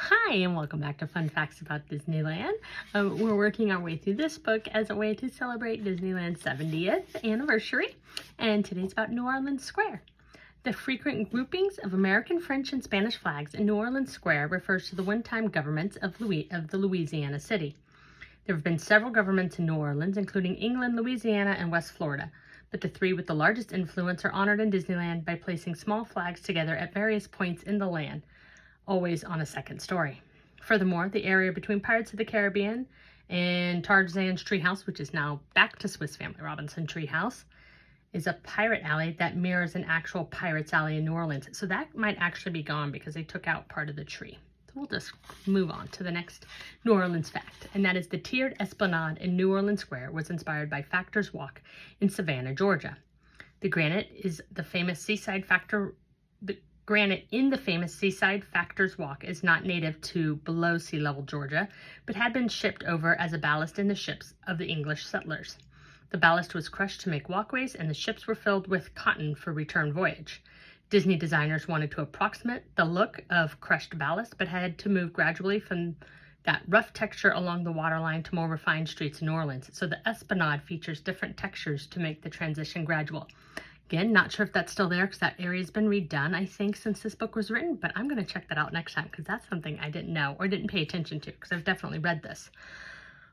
Hi, and welcome back to Fun Facts About Disneyland. We're working our way through this book as a way to celebrate Disneyland's 70th anniversary, and today's about New Orleans Square. The frequent groupings of American, French, and Spanish flags in New Orleans Square refers to the one-time governments of the Louisiana city. There have been several governments in New Orleans, including England, Louisiana, and West Florida, but the three with the largest influence are honored in Disneyland by placing small flags together at various points in the land, always on a second story. Furthermore, the area between Pirates of the Caribbean and Tarzan's Treehouse, which is now back to Swiss Family Robinson Treehouse, is a pirate alley that mirrors an actual pirate's alley in New Orleans. So that might actually be gone because they took out part of the tree. So we'll just move on to the next New Orleans fact, and that is the tiered esplanade in New Orleans Square was inspired by Factor's Walk in Savannah, Georgia. The granite in the famous seaside Factor's Walk is not native to below sea level Georgia, but had been shipped over as a ballast in the ships of the English settlers. The ballast was crushed to make walkways, and the ships were filled with cotton for return voyage. Disney designers wanted to approximate the look of crushed ballast, but had to move gradually from that rough texture along the waterline to more refined streets in New Orleans. So the esplanade features different textures to make the transition gradual. Again, not sure if that's still there because that area's been redone, I think, since this book was written, but I'm going to check that out next time because that's something I didn't know or didn't pay attention to because I've definitely read this.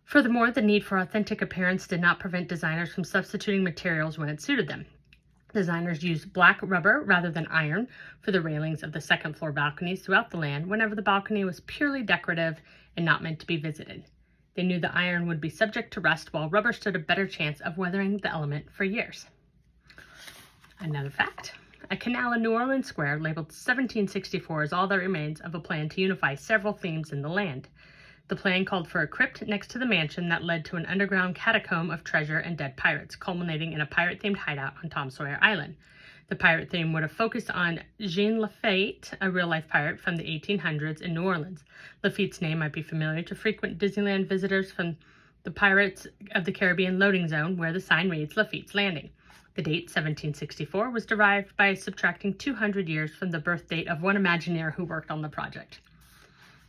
Furthermore, the need for authentic appearance did not prevent designers from substituting materials when it suited them. Designers used black rubber rather than iron for the railings of the second floor balconies throughout the land whenever the balcony was purely decorative and not meant to be visited. They knew the iron would be subject to rust while rubber stood a better chance of weathering the element for years. Another fact, a canal in New Orleans Square labeled 1764 is all that remains of a plan to unify several themes in the land. The plan called for a crypt next to the mansion that led to an underground catacomb of treasure and dead pirates, culminating in a pirate-themed hideout on Tom Sawyer Island. The pirate theme would have focused on Jean Lafitte, a real-life pirate from the 1800s in New Orleans. Lafitte's name might be familiar to frequent Disneyland visitors from the Pirates of the Caribbean loading zone, where the sign reads Lafitte's Landing. The date, 1764, was derived by subtracting 200 years from the birth date of one Imagineer who worked on the project.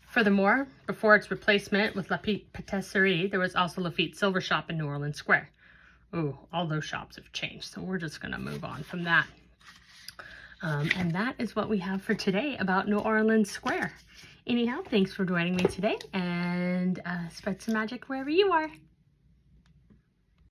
Furthermore, before its replacement with Lafitte Patisserie, there was also Lafitte's Silver Shop in New Orleans Square. Ooh, all those shops have changed, so we're just going to move on from that. And that is what we have for today about New Orleans Square. Anyhow, thanks for joining me today, and spread some magic wherever you are.